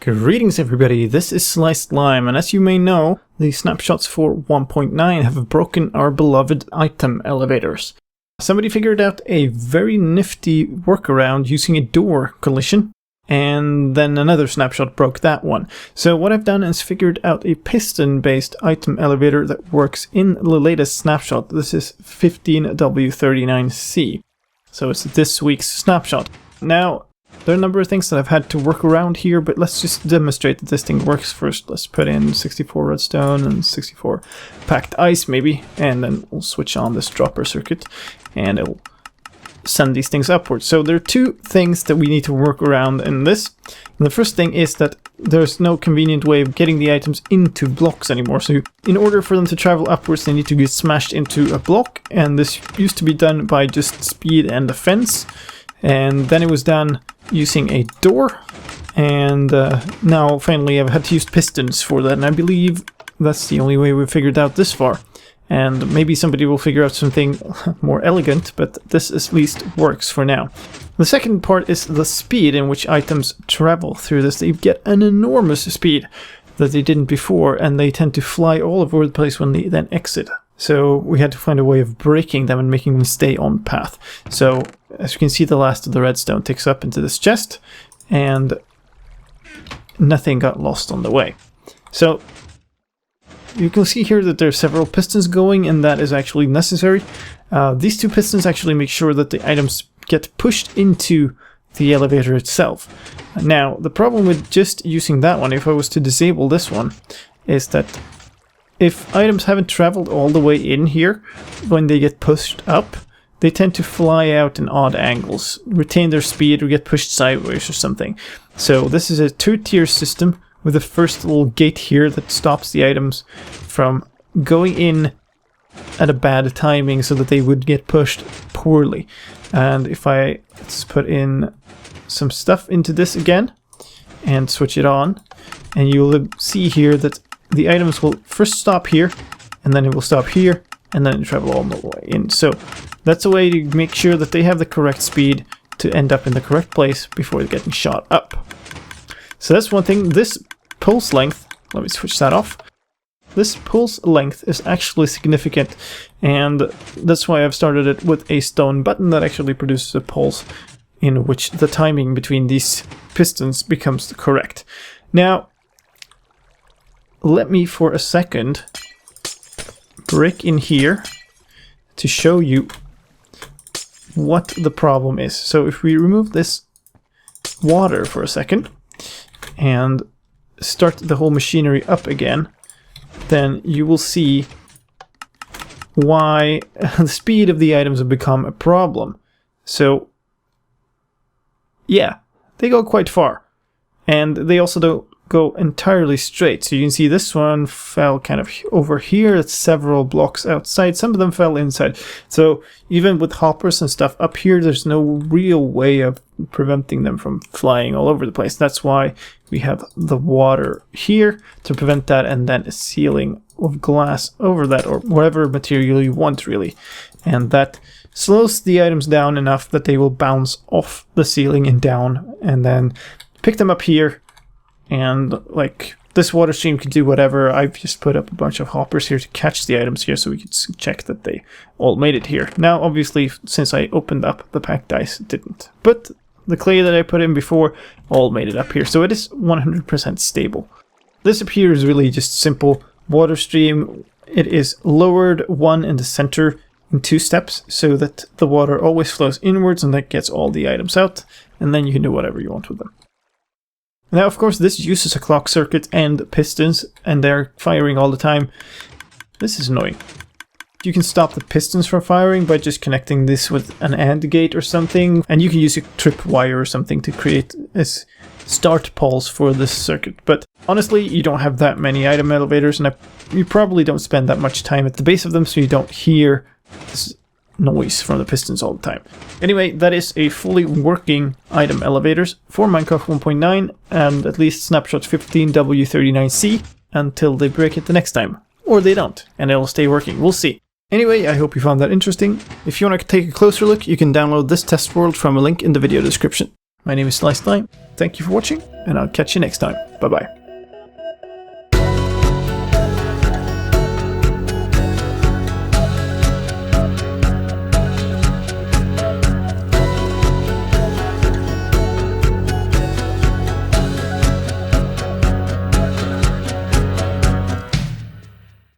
Greetings everybody, this is Sliced Lime, and as you may know, the snapshots for 1.9 have broken our beloved item elevators. Somebody figured out a very nifty workaround using a door collision, and then another snapshot broke that one. So what I've done is figured out a piston-based item elevator that works in the latest snapshot. This is 15W39C. So it's this week's snapshot. Now, there are a number of things that I've had to work around here, but let's just demonstrate that this thing works first. Let's put in 64 redstone and 64 packed ice maybe, and then we'll switch on this dropper circuit and it'll send these things upwards. So there are two things that we need to work around in this. And the first thing is that there's no convenient way of getting the items into blocks anymore. So in order for them to travel upwards, they need to get smashed into a block, and this used to be done by just speed and a fence. And then it was done using a door, and now finally I've had to use pistons for that, and I believe that's the only way we've figured out this far. And maybe somebody will figure out something more elegant, but this at least works for now. The second part is the speed in which items travel through this. They get an enormous speed that they didn't before, and they tend to fly all over the place when they then exit. So we had to find a way of breaking them and making them stay on path. So as you can see, the last of the redstone ticks up into this chest, and nothing got lost on the way. So you can see here that there are several pistons going, and that is actually necessary. These two pistons actually make sure that the items get pushed into the elevator itself. Now, the problem with just using that one, if I was to disable this one, is that if items haven't traveled all the way in here, when they get pushed up, they tend to fly out in odd angles, retain their speed, or get pushed sideways or something. So this is a two-tier system with the first little gate here that stops the items from going in at a bad timing so that they would get pushed poorly. And if let's put in some stuff into this again and switch it on, and you'll see here that the items will first stop here, and then it will stop here, and then travel all the way in. So that's a way to make sure that they have the correct speed to end up in the correct place before getting shot up. So that's one thing. This pulse length, let me switch that off. This pulse length is actually significant, and that's why I've started it with a stone button that actually produces a pulse in which the timing between these pistons becomes correct. Now, let me for a second break in here to show you what the problem is. So if we remove this water for a second and start the whole machinery up again, then you will see why the speed of the items have become a problem. So yeah, they go quite far, and they also don't go entirely straight. So you can see this one fell kind of over here. It's several blocks outside. Some of them fell inside. So even with hoppers and stuff up here, there's no real way of preventing them from flying all over the place. That's why we have the water here to prevent that, and then a ceiling of glass over that, or whatever material you want really. And that slows the items down enough that they will bounce off the ceiling and down, and then pick them up here. And like this water stream can do whatever. I've just put up a bunch of hoppers here to catch the items here so we could check that they all made it here. Now obviously, since I opened up the packed ice, it didn't. But the clay that I put in before all made it up here, so it is 100% stable. This up here is really just simple water stream. It is lowered one in the center in 2 steps so that the water always flows inwards, and that gets all the items out, and then you can do whatever you want with them. Now, of course, this uses a clock circuit and pistons, and they're firing all the time. This is annoying. You can stop the pistons from firing by just connecting this with an AND gate or something, and you can use a tripwire or something to create a start pulse for this circuit. But honestly, you don't have that many item elevators, and you probably don't spend that much time at the base of them, so you don't hear this noise from the pistons all the time. Anyway, that is a fully working item elevators for Minecraft 1.9 and at least snapshot 15W39C until they break it the next time. Or they don't, and it'll stay working. We'll see. Anyway, I hope you found that interesting. If you want to take a closer look, you can download this test world from a link in the video description. My name is Sliced Lime. Thank you for watching. and I'll catch you next time. Bye bye.